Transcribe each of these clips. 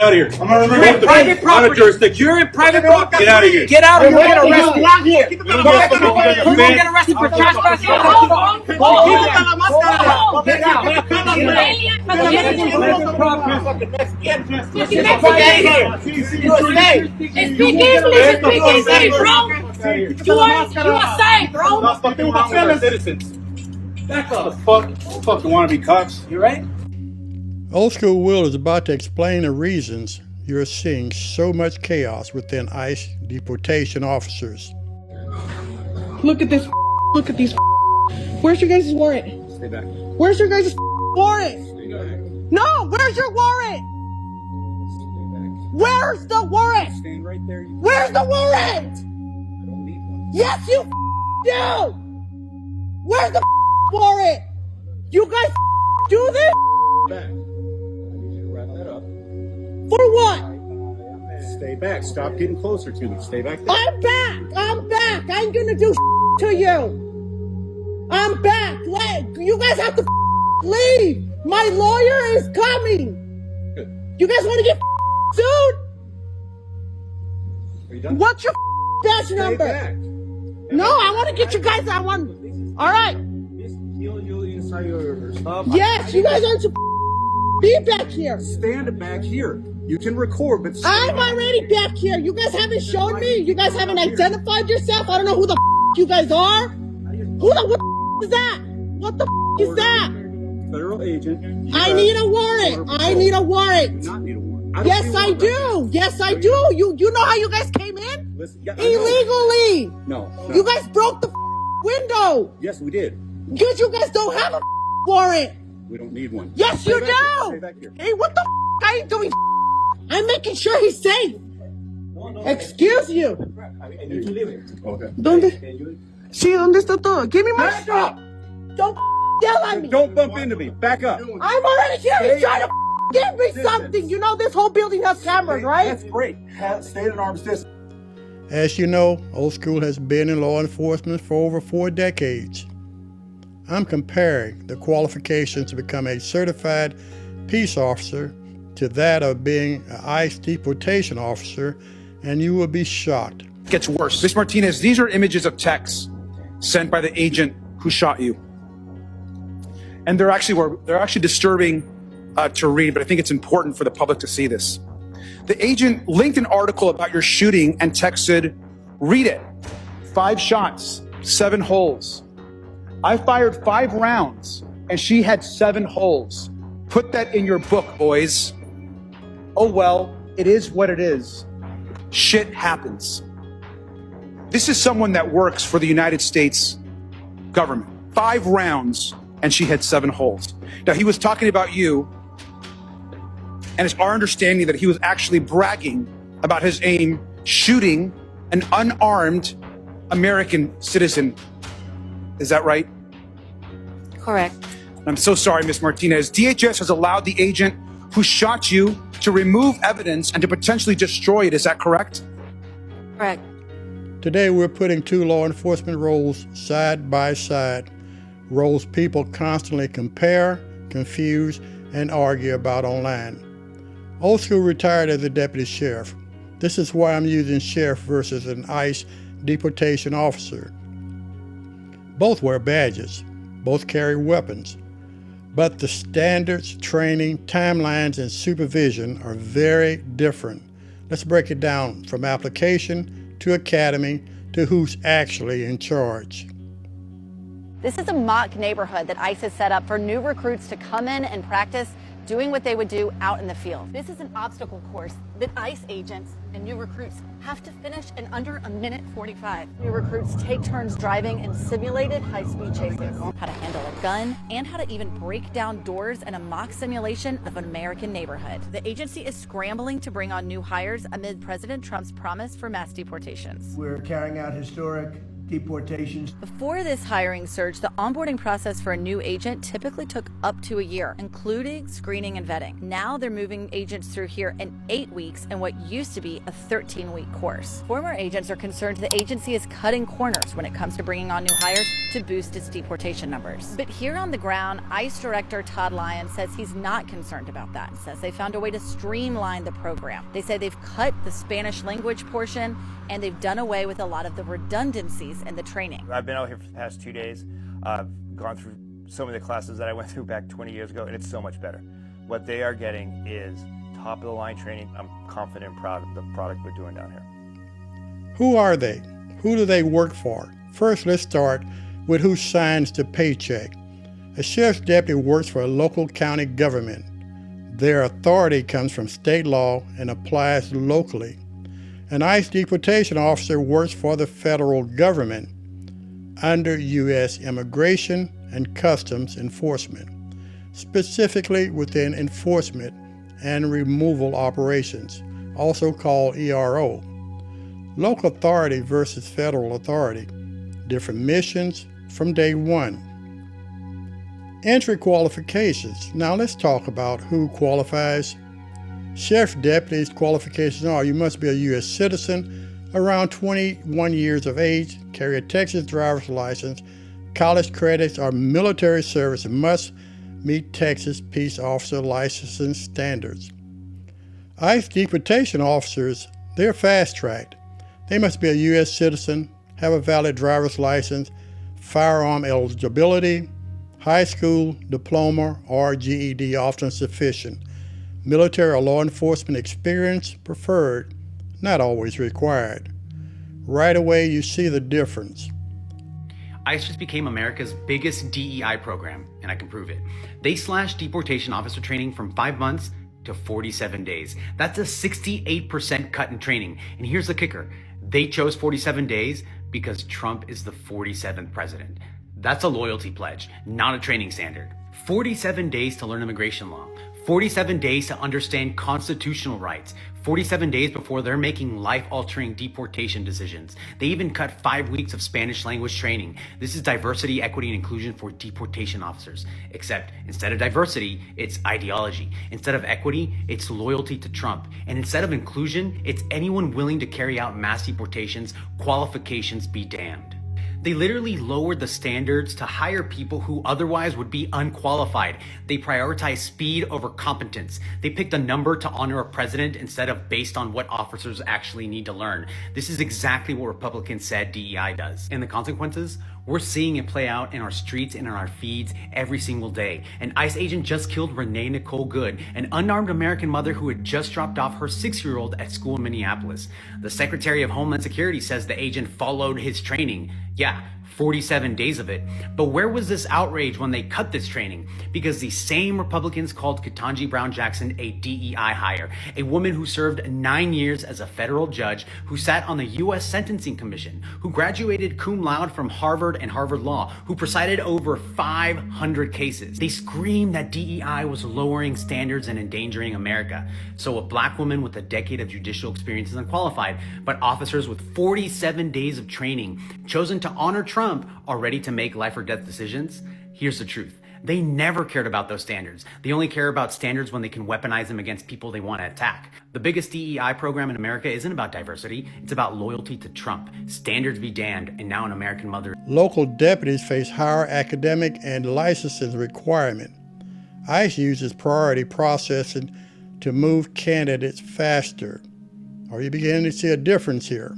Out of here. You're in private property. Jurisdiction. You're in private property. Get out of here. Get out of here. We're gonna arrest you out here. You don't get fucking You're gonna get arrested for trespassing. Speak English, bro. You are safe, bro. Citizens. Back up. What the fuck you want to be cops? You right? Old School Will is about to explain the reasons you're seeing so much chaos within ICE deportation officers. Look at this. Look at these. Where's your guys' warrant? Stay back. Where's your guys' warrant? Stay back. No, where's your warrant? Stay back. Where's the warrant? Stand right there. Where's the warrant? I don't need one. Yes, you do. Where's the warrant? You guys do this? Back. I need you to wrap that up. For what? Stay back. Stop getting closer to me. Stay back there. I'm back. I'm back. I ain't gonna do to you. I'm back. You guys have to leave. My lawyer is coming. Good. You guys want to get sued? Are you done? What's your badge Stay number? back. No, I want to get you guys. I want. All right. You inside your stuff. Yes, you guys aren't supposed to be back here. Stand back here. You can record, but I'm already back here. You guys haven't shown me. You guys haven't identified yourself. I don't know who the you guys are. Who the what is that? What the is that? Federal agent. I need a warrant. I need a warrant. Do not need a warrant. Yes, I do. Yes, I do. You know how you guys came in? Listen, yeah, Illegally. No. You guys broke the window. Yes, we did. Because you guys don't have a warrant. We don't need one. Yes, Stay you back here. Stay do. back here. Hey, what the I ain't doing. I'm making sure he's safe. Excuse you. Okay. ¿Dónde? Sí, ¿dónde está todo? Give me my Back up! Don't yell at me. Don't bump into me. Back up. I'm already here. He's trying to give me something. You know this whole building has cameras, right? That's great. Stay at an arm's distance. As you know, Old School has been in law enforcement for over 4 decades. I'm comparing the qualifications to become a certified peace officer to that of being an ICE deportation officer, and you will be shocked. It gets worse. Ms. Martinez, these are images of texts sent by the agent who shot you. And they're actually disturbing to read, but I think it's important for the public to see this. The agent linked an article about your shooting and texted, read it. 5 shots, 7 holes. I fired 5 rounds and she had 7 holes. Put that in your book, boys. Oh well, it is what it is. Shit happens. This is someone that works for the United States government. 5 rounds and she had 7 holes. Now he was talking about you, and it's our understanding that he was actually bragging about his aim shooting an unarmed American citizen. Is that right? Correct. I'm so sorry, Ms. Martinez. DHS has allowed the agent who shot you to remove evidence and to potentially destroy it. Is that correct? Correct. Today we're putting 2 law enforcement roles side by side, roles people constantly compare, confuse, and argue about online. Old School retired as a deputy sheriff. This is why I'm using sheriff versus an ICE deportation officer. Both wear badges, both carry weapons, but the standards, training, timelines, and supervision are very different. Let's break it down from application to academy to who's actually in charge. This is a mock neighborhood that ICE has set up for new recruits to come in and practice doing what they would do out in the field. This is an obstacle course that ICE agents and new recruits have to finish in under 1:45. New recruits take turns driving in simulated high-speed chases, how to handle a gun, and how to even break down doors in a mock simulation of an American neighborhood. The agency is scrambling to bring on new hires amid President Trump's promise for mass deportations. We're carrying out historic deportations. Before this hiring surge, the onboarding process for a new agent typically took up to a year, including screening and vetting. Now they're moving agents through here in 8 weeks in what used to be a 13-week course. Former agents are concerned the agency is cutting corners when it comes to bringing on new hires to boost its deportation numbers. But here on the ground, ICE Director Todd Lyon says he's not concerned about that and says they found a way to streamline the program. They say they've cut the Spanish language portion and they've done away with a lot of the redundancies in the training. I've been out here for the past 2 days. I've gone through some of the classes that I went through back 20 years ago, and it's so much better. What they are getting is top of the line training. I'm confident and proud of the product we're doing down here. Who are they? Who do they work for? First, let's start with who signs the paycheck. A sheriff's deputy works for a local county government. Their authority comes from state law and applies locally. An ICE deportation officer works for the federal government under U.S. Immigration and Customs Enforcement, specifically within enforcement and removal operations, also called ERO. Local authority versus federal authority, different missions from day one. Entry qualifications. Now let's talk about who qualifies. Sheriff deputies' qualifications are: you must be a U.S. citizen, around 21 years of age, carry a Texas driver's license, college credits or military service, and must meet Texas peace officer licensing standards. ICE deportation officers, they're fast-tracked. They must be a U.S. citizen, have a valid driver's license, firearm eligibility, high school diploma or GED often sufficient. Military or law enforcement experience preferred, not always required. Right away, you see the difference. ICE just became America's biggest DEI program, and I can prove it. They slashed deportation officer training from 5 months to 47 days. That's a 68% cut in training. And here's the kicker. They chose 47 days because Trump is the 47th president. That's a loyalty pledge, not a training standard. 47 days to learn immigration law. 47 days to understand constitutional rights. 47 days before they're making life-altering deportation decisions. They even cut 5 weeks of Spanish language training. This is diversity, equity, and inclusion for deportation officers. Except instead of diversity, it's ideology. Instead of equity, it's loyalty to Trump. And instead of inclusion, it's anyone willing to carry out mass deportations, qualifications be damned. They literally lowered the standards to hire people who otherwise would be unqualified. They prioritize speed over competence. They picked a number to honor a president instead of based on what officers actually need to learn. This is exactly what Republicans said DEI does. And the consequences? We're seeing it play out in our streets and in our feeds every single day. An ICE agent just killed Renee Nicole Good, an unarmed American mother who had just dropped off her 6-year-old at school in Minneapolis. The Secretary of Homeland Security says the agent followed his training. Yeah, 47 days of it. But where was this outrage when they cut this training? Because the same Republicans called Ketanji Brown Jackson a DEI hire, a woman who served 9 years as a federal judge, who sat on the U.S. Sentencing Commission, who graduated cum laude from Harvard and Harvard Law, who presided over 500 cases. They screamed that DEI was lowering standards and endangering America. So a black woman with a decade of judicial experience is unqualified, but officers with 47 days of training, chosen to honor Trump, are ready to make life or death decisions? Here's the truth. They never cared about those standards. They only care about standards when they can weaponize them against people they want to attack. The biggest DEI program in America isn't about diversity. It's about loyalty to Trump. Standards be damned, and now an American mother. Local deputies face higher academic and licensing requirement. ICE uses priority processing to move candidates faster. Are you beginning to see a difference here?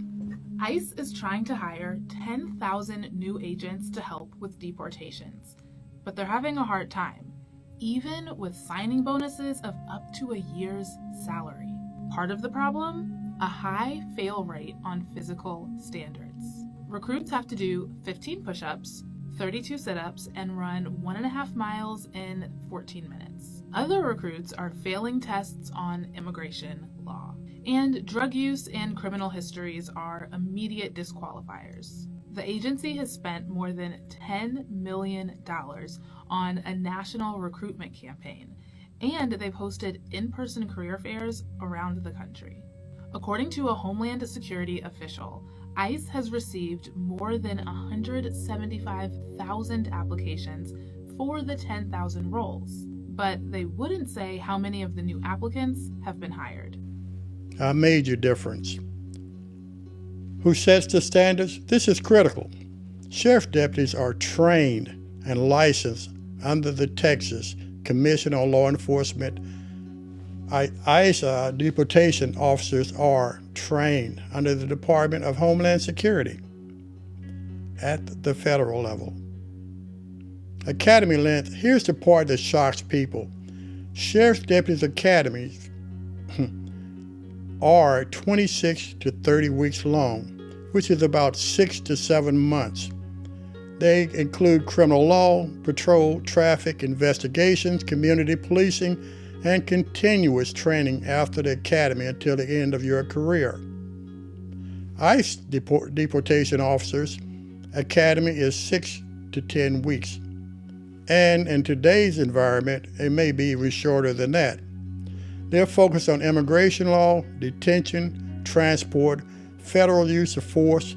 ICE is trying to hire 10,000 new agents to help with deportations, but they're having a hard time, even with signing bonuses of up to a year's salary. Part of the problem? A high fail rate on physical standards. Recruits have to do 15 push-ups, 32 sit-ups, and run 1.5 miles in 14 minutes. Other recruits are failing tests on immigration law. And drug use and criminal histories are immediate disqualifiers. The agency has spent more than $10 million on a national recruitment campaign, and they've hosted in-person career fairs around the country. According to a Homeland Security official, ICE has received more than 175,000 applications for the 10,000 roles, but they wouldn't say how many of the new applicants have been hired. A major difference. Who sets the standards? This is critical. Sheriff deputies are trained and licensed under the Texas Commission on Law Enforcement. ICE Deportation Officers are trained under the Department of Homeland Security at the federal level. Academy length, here's the part that shocks people. Sheriff's Deputies Academies are 26 to 30 weeks long, which is about 6 to 7 months. They include criminal law, patrol, traffic, investigations, community policing, and continuous training after the academy until the end of your career. ICE Deportation Officers Academy is 6 to 10 weeks. And in today's environment, it may be even shorter than that. They're focused on immigration law, detention, transport, federal use of force,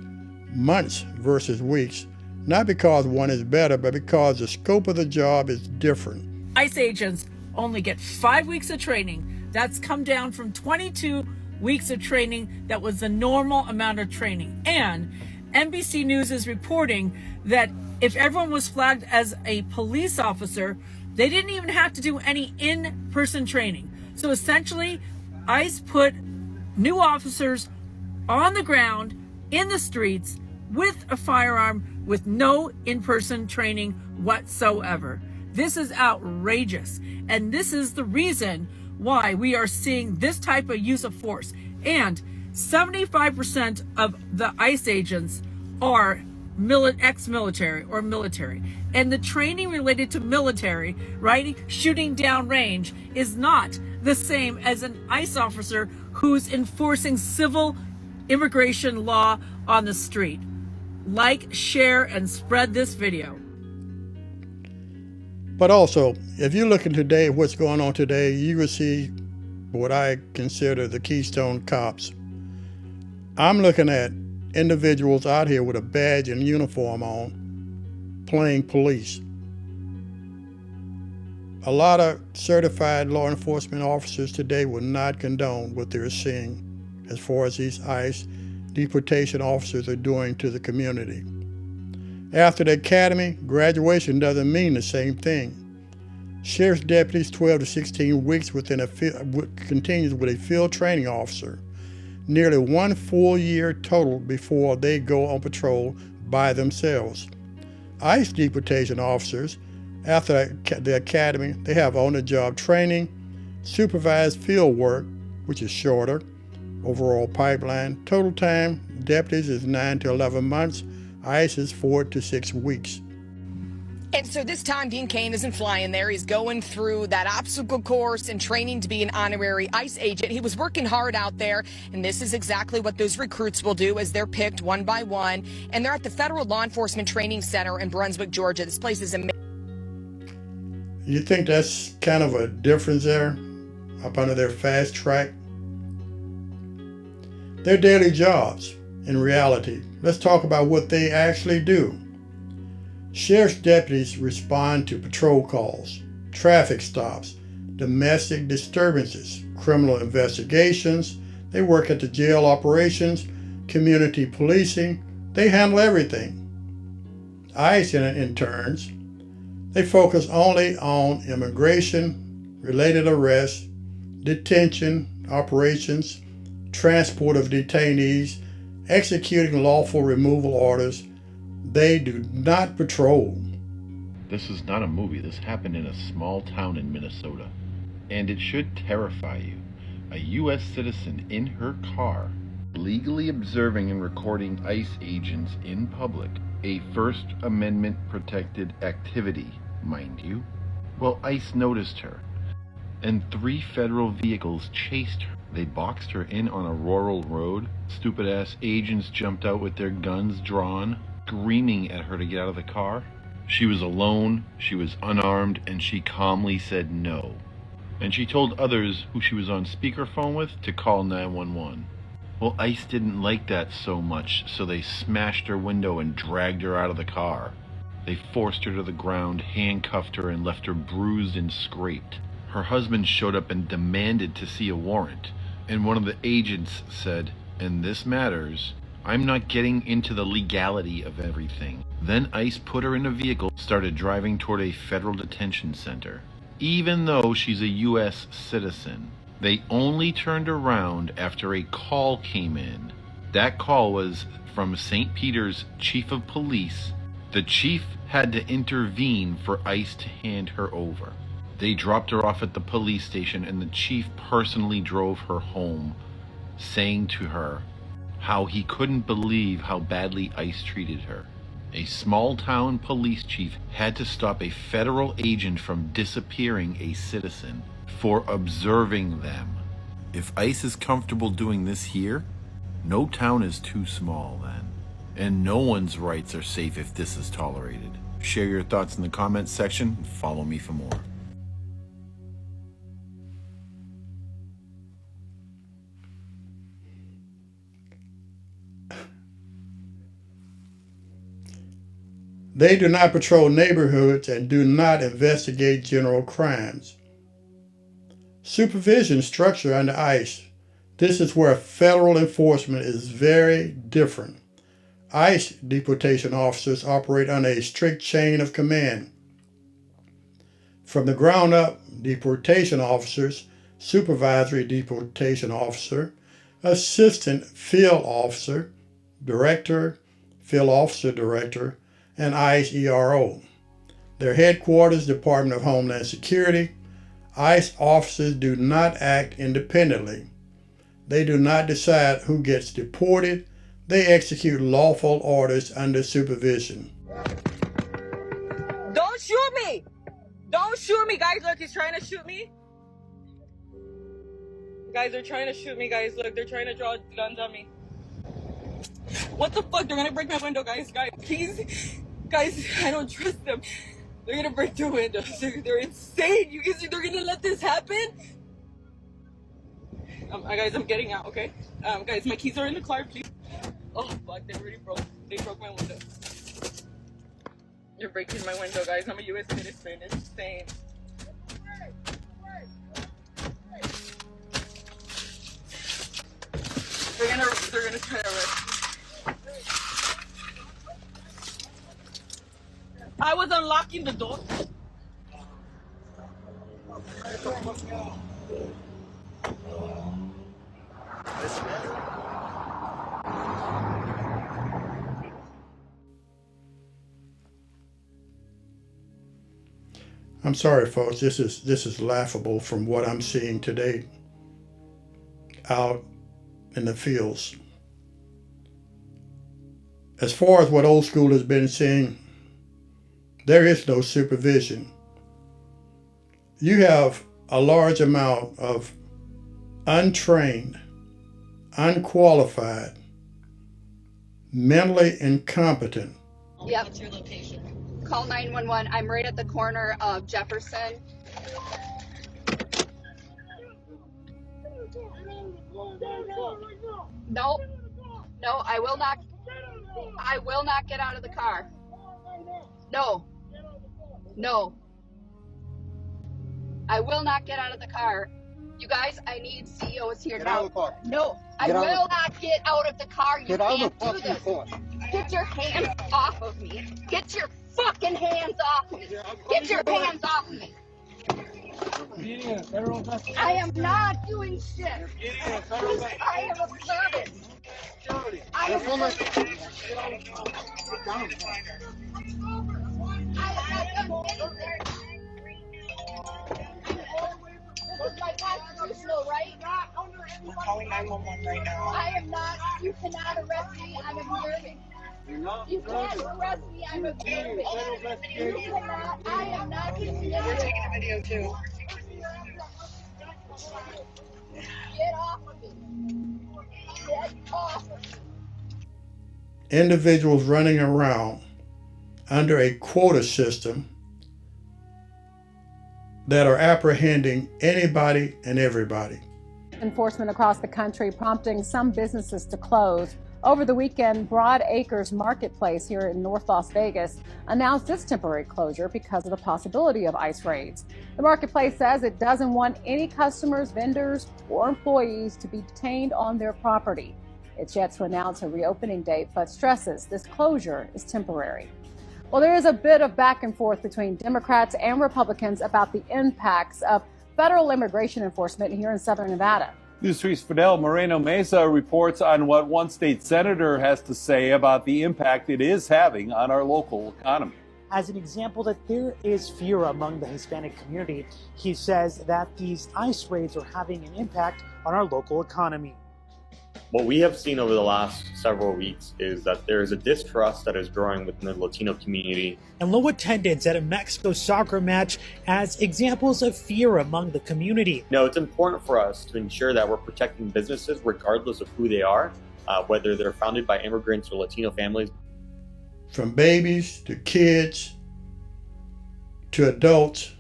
months versus weeks, not because one is better, but because the scope of the job is different. ICE agents only get 5 weeks of training. That's come down from 22 weeks of training that was the normal amount of training. And NBC News is reporting that if everyone was flagged as a police officer, they didn't even have to do any in-person training. So essentially, ICE put new officers on the ground, in the streets, with a firearm, with no in-person training whatsoever. This is outrageous. And this is the reason why we are seeing this type of use of force. And 75% of the ICE agents are ex-military or military. And the training related to military, right, shooting down range, is not the same as an ICE officer who's enforcing civil immigration law on the street. Like, share, and spread this video. But also, if you're looking today at what's going on today, you will see what I consider the Keystone Cops. I'm looking at individuals out here with a badge and uniform on, playing police. A lot of certified law enforcement officers today will not condone what they're seeing as far as these ICE deportation officers are doing to the community. After the academy, graduation doesn't mean the same thing. Sheriff's deputies 12 to 16 weeks continues with a field training officer. Nearly 1 full year total before they go on patrol by themselves. ICE deportation officers, after the academy, they have on-the-job training, supervised field work, which is shorter, overall pipeline. Total time, deputies is 9 to 11 months, ICE is 4 to 6 weeks. And so this time, Dean Cain isn't flying there. He's going through that obstacle course and training to be an honorary ICE agent. He was working hard out there, and this is exactly what those recruits will do as they're picked one by one. And they're at the Federal Law Enforcement Training Center in Brunswick, Georgia. This place is amazing. You think that's kind of a difference there up under their fast track? Their daily jobs, in reality. Let's talk about what they actually do. Sheriff's deputies respond to patrol calls, traffic stops, domestic disturbances, criminal investigations. They work at the jail operations, community policing. They handle everything. ICE interns, they focus only on immigration, related arrests, detention operations, transport of detainees, executing lawful removal orders. They do not patrol. This is not a movie. This happened in a small town in Minnesota. And it should terrify you. A U.S. citizen in her car, legally observing and recording ICE agents in public. A First Amendment protected activity, mind you. Well, ICE noticed her. And 3 federal vehicles chased her. They boxed her in on a rural road. Stupid-ass agents jumped out with their guns drawn, screaming at her to get out of the car. She was alone, she was unarmed, and she calmly said no. And she told others who she was on speakerphone with to call 911. Well, ICE didn't like that so much, so they smashed her window and dragged her out of the car. They forced her to the ground, handcuffed her, and left her bruised and scraped. Her husband showed up and demanded to see a warrant, and one of the agents said, "And this matters, I'm not getting into the legality of everything." Then ICE put her in a vehicle, started driving toward a federal detention center. Even though she's a U.S. citizen, they only turned around after a call came in. That call was from St. Peter's chief of police. The chief had to intervene for ICE to hand her over. They dropped her off at the police station, and the chief personally drove her home, saying to her how he couldn't believe how badly ICE treated her. A small-town police chief had to stop a federal agent from disappearing a citizen for observing them. If ICE is comfortable doing this here, no town is too small then. And no one's rights are safe if this is tolerated. Share your thoughts in the comments section and follow me for more. They do not patrol neighborhoods and do not investigate general crimes. Supervision structure under ICE. This is where federal enforcement is very different. ICE deportation officers operate on a strict chain of command. From the ground up, deportation officers, supervisory deportation officer, assistant field officer, director, field officer director, and ICE ERO. Their headquarters, Department of Homeland Security. ICE officers do not act independently. They do not decide who gets deported. They execute lawful orders under supervision. Don't shoot me! Don't shoot me, guys. Look, he's trying to shoot me. Guys, they're trying to shoot me, guys. Look, they're trying to draw guns on me. What the fuck? They're gonna break my window, guys. Guys, please. Guys, I don't trust them. They're gonna break the windows. They're insane. You guys, they're gonna let this happen? Guys, I'm getting out, okay? Guys, my keys are in the car, please. Oh, fuck, they broke my window. You're breaking my window, guys. I'm a U.S. citizen. It's insane. They're gonna try to arrest me. I was unlocking the door. I'm sorry, folks. This is laughable from what I'm seeing today out in the fields. As far as what old school has been saying, there is no supervision. You have a large amount of untrained, unqualified, mentally incompetent. Yep. What's your location? Call 911. I'm right at the corner of Jefferson. No, I will not. I will not get out of the car. No. I will not get out of the car. You guys, I need CEOs here now. No, I will not get out of the car. You can't do this. Get your hands off of me. Get your fucking hands off me. Get your hands off me. I am not doing shit. I am a servant. I am a servant. My constitutional right? We're calling 911 right now. I am not. You cannot arrest me. I'm observing. You can't arrest me. I'm observing. You cannot. I am not. We're taking a video too. Get off of me. Get off of me. Individuals running around under a quota system that are apprehending anybody and everybody. Enforcement across the country prompting some businesses to close. Over the weekend, Broad Acres Marketplace here in North Las Vegas announced its temporary closure because of the possibility of ICE raids. The marketplace says it doesn't want any customers, vendors, or employees to be detained on their property. It's yet to announce a reopening date, but stresses this closure is temporary. Well, there is a bit of back and forth between Democrats and Republicans about the impacts of federal immigration enforcement here in Southern Nevada. News 3's Fidel Moreno Mesa reports on what one state senator has to say about the impact it is having on our local economy. As an example that there is fear among the Hispanic community, he says that these ICE raids are having an impact on our local economy. What we have seen over the last several weeks is that there is a distrust that is growing within the Latino community. And low attendance at a Mexico soccer match as examples of fear among the community. No, it's important for us to ensure that we're protecting businesses regardless of who they are, whether they're founded by immigrants or Latino families. From babies to kids to adults,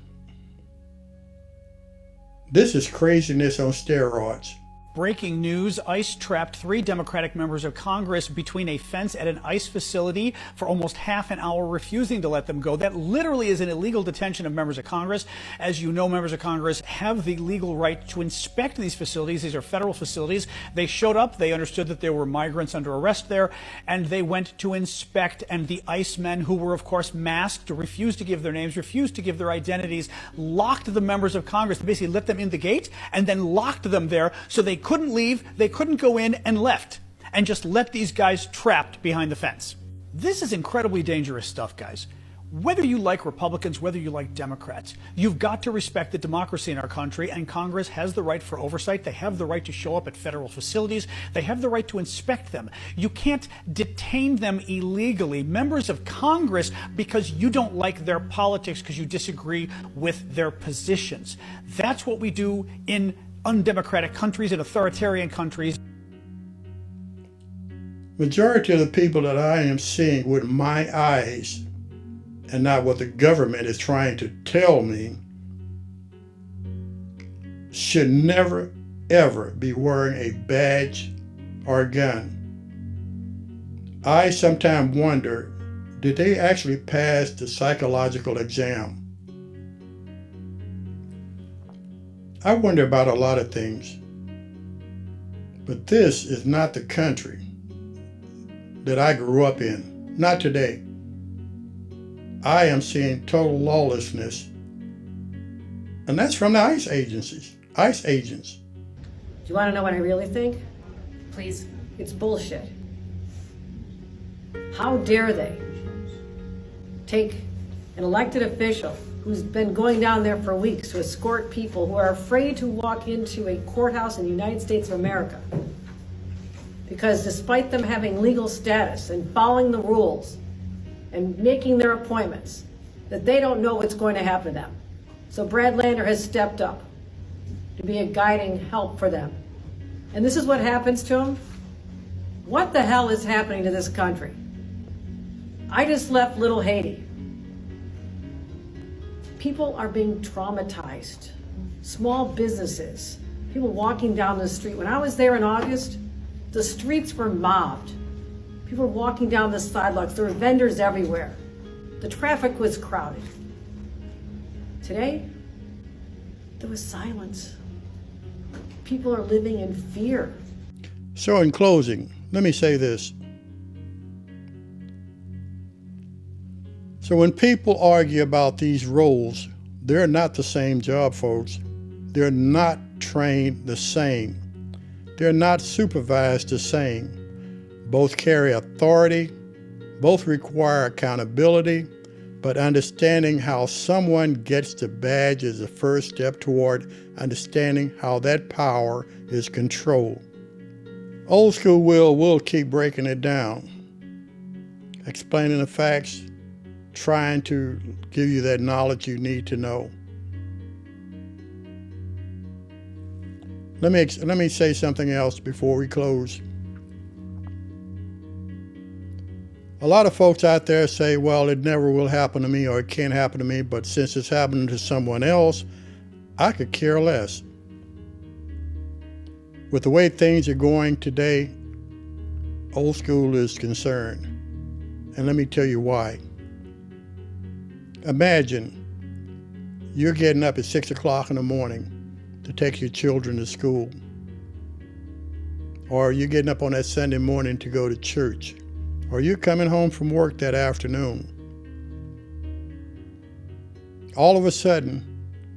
this is craziness on steroids. Breaking news, ICE trapped 3 Democratic members of Congress between a fence at an ICE facility for almost half an hour, refusing to let them go. That literally is an illegal detention of members of Congress. As you know, members of Congress have the legal right to inspect these facilities. These are federal facilities. They showed up, they understood that there were migrants under arrest there, and they went to inspect. And the ICE men, who were of course masked, refused to give their names, refused to give their identities, locked the members of Congress, basically let them in the gate and then locked them there so they couldn't leave, they couldn't go in, and left, and just let these guys trapped behind the fence. This is incredibly dangerous stuff, guys. Whether you like Republicans, whether you like Democrats, you've got to respect the democracy in our country, and Congress has the right for oversight. They have the right to show up at federal facilities. They have the right to inspect them. You can't detain them illegally, members of Congress, because you don't like their politics, because you disagree with their positions. That's what we do in undemocratic countries and authoritarian countries. Majority of the people that I am seeing with my eyes, and not what the government is trying to tell me, should never, ever be wearing a badge or a gun. I sometimes wonder, did they actually pass the psychological exam? I wonder about a lot of things, but this is not the country that I grew up in, not today. I am seeing total lawlessness, and that's from the ICE agencies, ICE agents. Do you want to know what I really think? Please. It's bullshit. How dare they take an elected official who's been going down there for weeks to escort people who are afraid to walk into a courthouse in the United States of America, because despite them having legal status and following the rules and making their appointments, that they don't know what's going to happen to them. So Brad Lander has stepped up to be a guiding help for them. And this is what happens to them. What the hell is happening to this country? I just left Little Haiti. People are being traumatized. Small businesses, people walking down the street. When I was there in August, the streets were mobbed. People were walking down the sidewalks. There were vendors everywhere. The traffic was crowded. Today, there was silence. People are living in fear. So in closing, let me say this. So when people argue about these roles, they're not the same job, folks. They're not trained the same. They're not supervised the same. Both carry authority, both require accountability, but understanding how someone gets the badge is the first step toward understanding how that power is controlled. Old School will keep breaking it down, explaining the facts, trying to give you that knowledge you need to know. Let me say something else before we close. A lot of folks out there say, well, it never will happen to me or it can't happen to me, but since it's happening to someone else, I could care less. With the way things are going today, old school is concerned. And let me tell you why. Imagine you're getting up at 6 o'clock in the morning to take your children to school. Or you're getting up on that Sunday morning to go to church. Or you're coming home from work that afternoon. All of a sudden,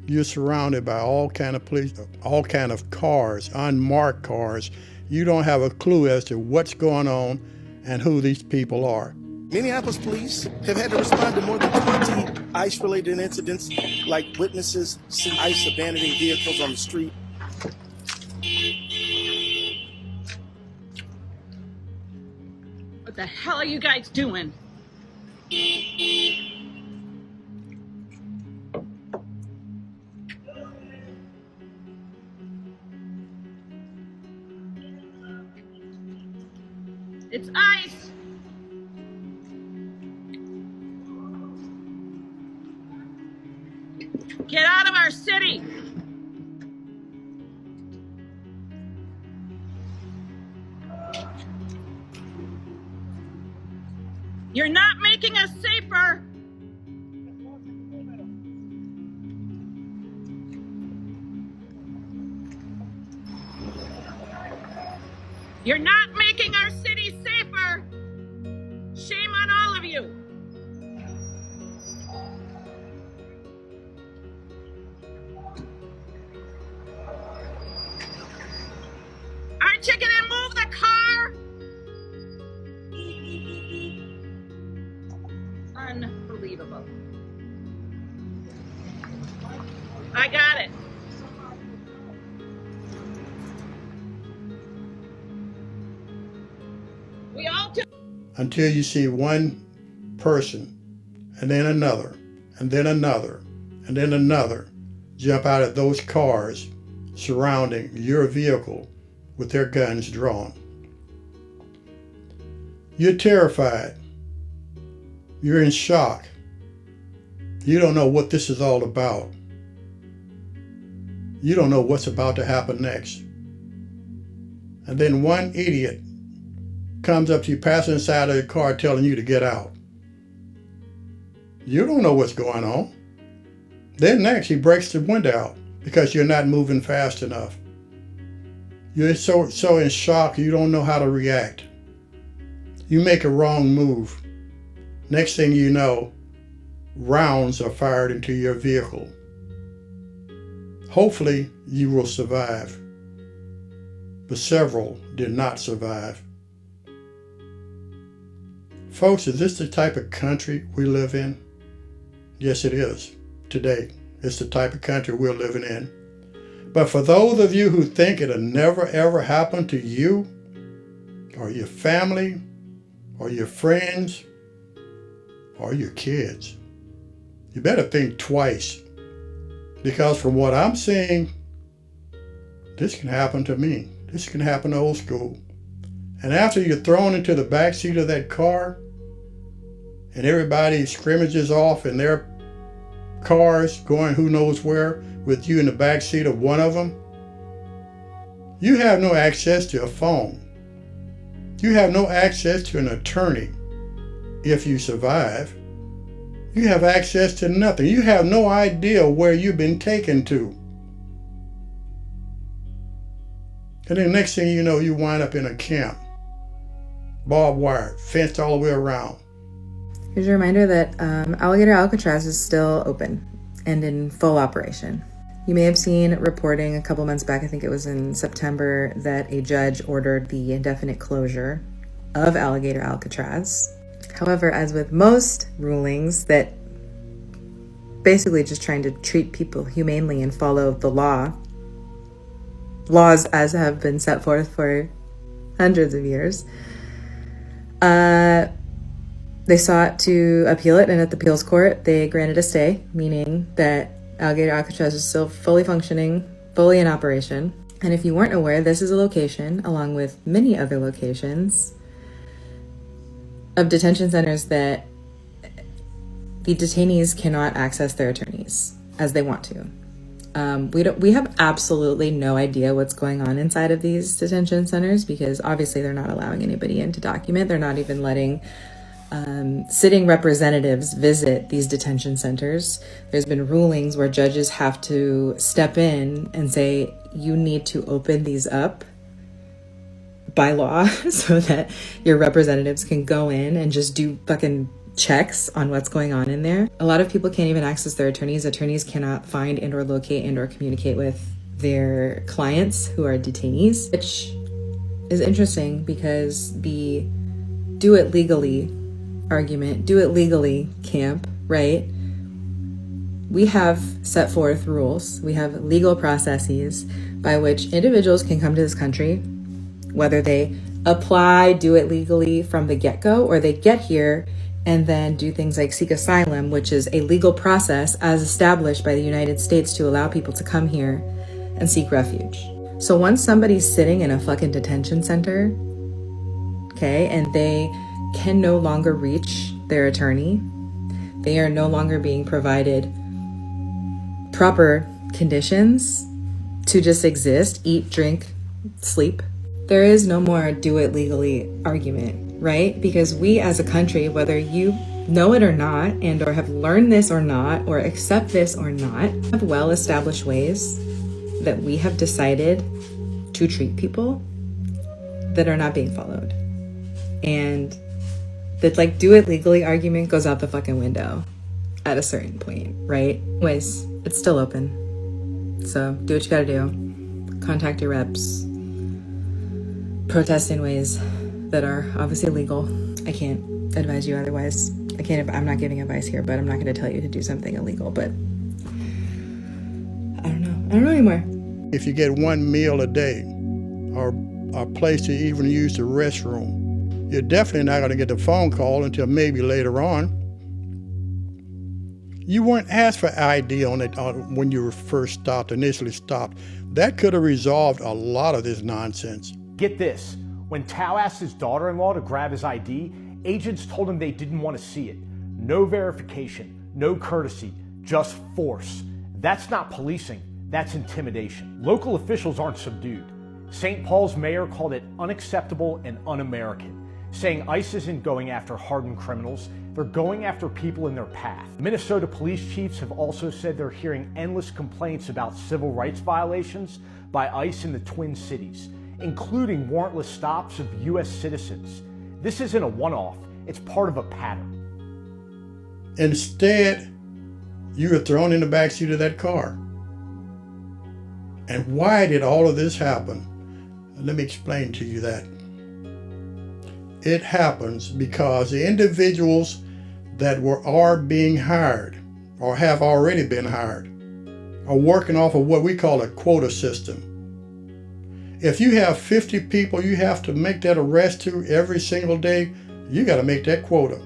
you're surrounded by all kind of cars, unmarked cars. You don't have a clue as to what's going on and who these people are. Minneapolis police have had to respond to more than 20 ICE-related incidents, like witnesses see ICE abandoning vehicles on the street. What the hell are you guys doing? It's ICE! Get out of our city! You're not making us safer! You're not making our city safer! Shame on all of you! Aren't you gonna move the car? Unbelievable. I got it. We all do. Until you see one person, and then another, and then another, and then another jump out of those cars surrounding your vehicle with their guns drawn. You're terrified. You're in shock. You don't know what this is all about. You don't know what's about to happen next. And then one idiot comes up to you, passing inside of the car, telling you to get out. You don't know what's going on. Then next, he breaks the window out because you're not moving fast enough. You're so in shock, you don't know how to react. You make a wrong move. Next thing you know, rounds are fired into your vehicle. Hopefully, you will survive. But several did not survive. Folks, is this the type of country we live in? Yes, it is. Today, it's the type of country we're living in. But for those of you who think it'll never ever happen to you, or your family, or your friends, or your kids, you better think twice. Because from what I'm seeing, this can happen to me. This can happen to old school. And after you're thrown into the back seat of that car, and everybody scrimmages off in their cars going who knows where with you in the back seat of one of them, you have no access to a phone. You have no access to an attorney if you survive. You have access to nothing. You have no idea where you've been taken to. And then next thing you know, you wind up in a camp. Barbed wire, fenced all the way around. Here's a reminder that Alligator Alcatraz is still open and in full operation. You may have seen reporting a couple months back, I think it was in September, that a judge ordered the indefinite closure of Alligator Alcatraz. However, as with most rulings that basically just trying to treat people humanely and follow the laws as have been set forth for hundreds of years, they sought to appeal it, and at the appeals court, they granted a stay, meaning that Alligator Alcatraz is still fully functioning, fully in operation. And if you weren't aware, this is a location, along with many other locations, of detention centers that the detainees cannot access their attorneys as they want to. We have absolutely no idea what's going on inside of these detention centers, because obviously they're not allowing anybody in to document. They're not even letting sitting representatives visit these detention centers. There's been rulings where judges have to step in and say, you need to open these up by law so that your representatives can go in and just do fucking checks on what's going on in there. A lot of people can't even access their attorneys. Attorneys cannot find and or locate and or communicate with their clients who are detainees, which is interesting because the do it legally argument, do it legally camp, right? We have set forth rules. We have legal processes by which individuals can come to this country, whether they apply, do it legally from the get-go, or they get here and then do things like seek asylum, which is a legal process as established by the United States to allow people to come here and seek refuge. So once somebody's sitting in a fucking detention center, okay, and they can no longer reach their attorney, they are no longer being provided proper conditions to just exist, eat, drink, sleep. There is no more do it legally argument, right? Because we as a country, whether you know it or not, and or have learned this or not, or accept this or not, have well-established ways that we have decided to treat people that are not being followed. And the like do it legally argument goes out the fucking window at a certain point, right? Anyways, it's still open. So do what you gotta do. Contact your reps. Protest in ways that are obviously legal. I can't advise you otherwise. I'm not giving advice here, but I'm not gonna tell you to do something illegal, but I don't know anymore. If you get one meal a day or a place to even use the restroom, you're definitely not going to get the phone call until maybe later on. You weren't asked for ID on it when you were first initially stopped. That could have resolved a lot of this nonsense. Get this, when Tao asked his daughter-in-law to grab his ID, agents told him they didn't want to see it. No verification, no courtesy, just force. That's not policing, that's intimidation. Local officials aren't subdued. St. Paul's mayor called it unacceptable and un-American, saying ICE isn't going after hardened criminals, they're going after people in their path. Minnesota police chiefs have also said they're hearing endless complaints about civil rights violations by ICE in the Twin Cities, including warrantless stops of U.S. citizens. This isn't a one-off, it's part of a pattern. Instead, you were thrown in the backseat of that car. And why did all of this happen? Let me explain to you that. It happens because the individuals that are being hired or have already been hired are working off of what we call a quota system. If you have 50 people you have to make that arrest to every single day, you got to make that quota.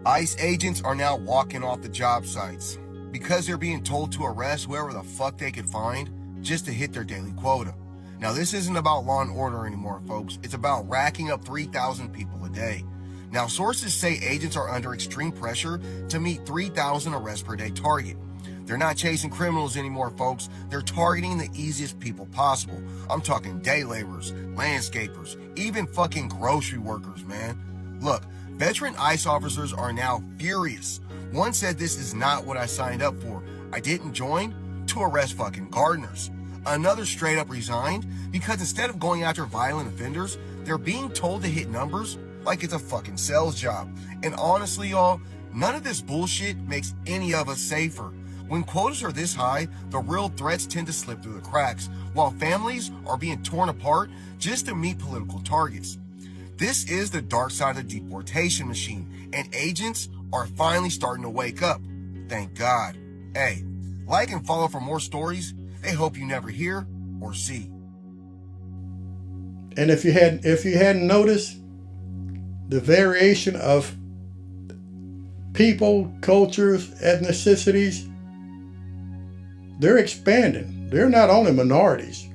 ICE agents are now walking off the job sites because they're being told to arrest whoever the fuck they could find just to hit their daily quota. Now, this isn't about law and order anymore, folks. It's about racking up 3,000 people a day. Now, sources say agents are under extreme pressure to meet 3,000 arrests per day target. They're not chasing criminals anymore, folks. They're targeting the easiest people possible. I'm talking day laborers, landscapers, even fucking grocery workers, man. Look, veteran ICE officers are now furious. One said, "This is not what I signed up for. I didn't join to arrest fucking gardeners." Another straight up resigned because instead of going after violent offenders, they're being told to hit numbers like it's a fucking sales job. And honestly, y'all, none of this bullshit makes any of us safer. When quotas are this high, the real threats tend to slip through the cracks, while families are being torn apart just to meet political targets. This is the dark side of the deportation machine, and agents are finally starting to wake up. Thank God. Hey, like and follow for more stories they hope you never hear or see. And if you hadn't noticed, the variation of people, cultures, ethnicities, they're expanding. They're not only minorities,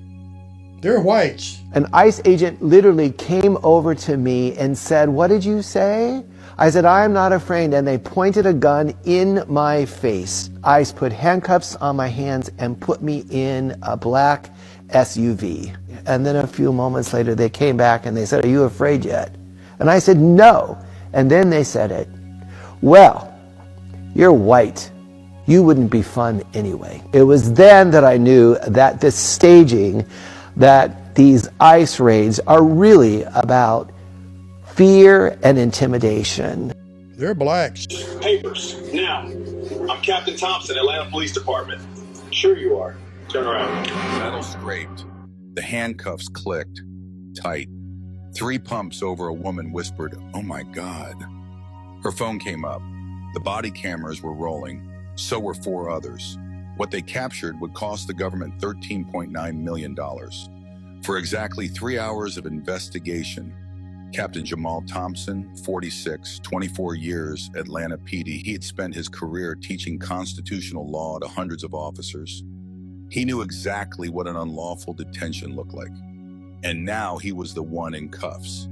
they're whites. An ICE agent literally came over to me and said, "What did you say? I said, I am not afraid. And they pointed a gun in my face. ICE put handcuffs on my hands and put me in a black SUV. And then a few moments later, they came back and they said, are you afraid yet? And I said, no. And then they said it. Well, you're white. You wouldn't be fun anyway. It was then that I knew that this staging, that these ICE raids are really about fear and intimidation. They're blacks. Papers, now. I'm Captain Thompson, Atlanta Police Department. Sure you are. Turn around. Metal scraped. The handcuffs clicked. Tight. 3 pumps over a woman whispered, "Oh my God." Her phone came up. The body cameras were rolling. So were 4 others. What they captured would cost the government $13.9 million. For exactly 3 hours of investigation, Captain Jamal Thompson, 46, 24 years, Atlanta PD. He had spent his career teaching constitutional law to hundreds of officers. He knew exactly what an unlawful detention looked like. And now he was the one in cuffs.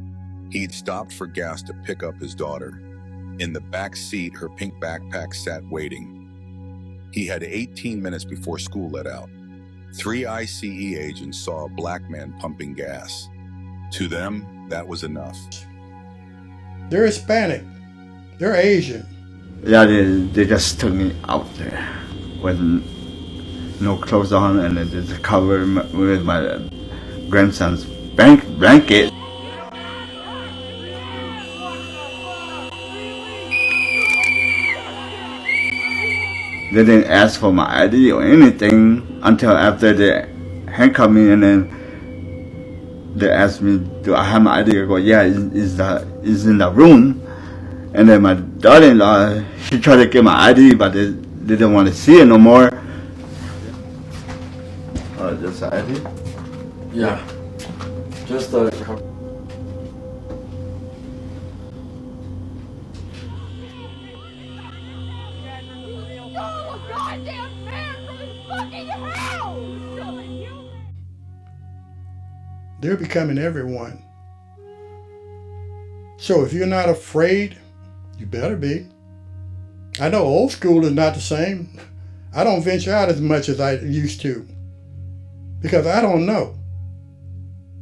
He'd stopped for gas to pick up his daughter. In the back seat, her pink backpack sat waiting. He had 18 minutes before school let out. 3 ICE agents saw a black man pumping gas. To them, that was enough. They're Hispanic. They're Asian. Yeah, they just took me out there with no clothes on, and they just covered with my grandson's blanket. They didn't ask for my ID or anything until after they handcuffed me, and then they asked me, do I have my ID? I go, yeah, it's in the room. And then my daughter-in-law, she tried to get my ID, but they didn't want to see it no more. Just the ID? Yeah. Just the... They're becoming everyone. So if you're not afraid, you better be. I know old school is not the same. I don't venture out as much as I used to because I don't know.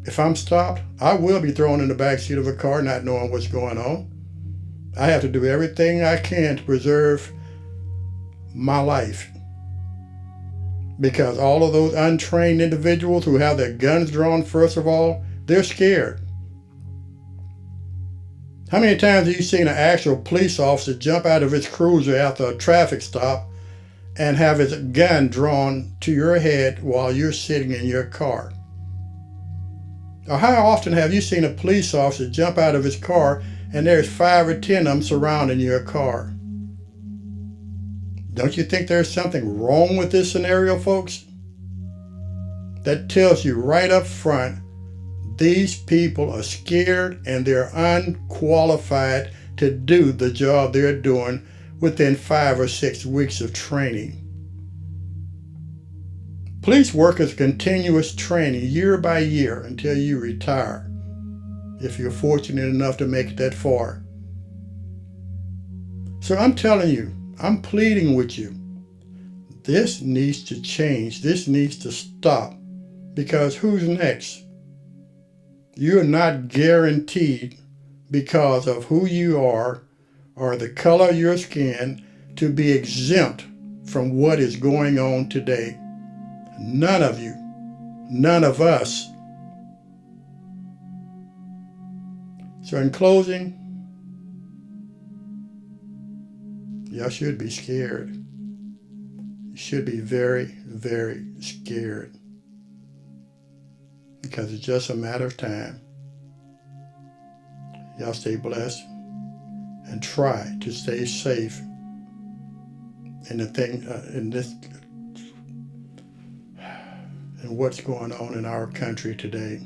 If I'm stopped, I will be thrown in the backseat of a car not knowing what's going on. I have to do everything I can to preserve my life. Because all of those untrained individuals who have their guns drawn, first of all, they're scared. How many times have you seen an actual police officer jump out of his cruiser after a traffic stop and have his gun drawn to your head while you're sitting in your car? Or how often have you seen a police officer jump out of his car and there's 5 or 10 of them surrounding your car? Don't you think there's something wrong with this scenario, folks? That tells you right up front, these people are scared and they're unqualified to do the job they're doing within 5 or 6 weeks of training. Police work is continuous training year by year until you retire, if you're fortunate enough to make it that far. So I'm telling you, I'm pleading with you. This needs to change. This needs to stop. Because who's next? You're not guaranteed because of who you are or the color of your skin to be exempt from what is going on today. None of you. None of us. So in closing, y'all should be scared. You should be very, very scared. Because it's just a matter of time. Y'all stay blessed and try to stay safe in in what's going on in our country today.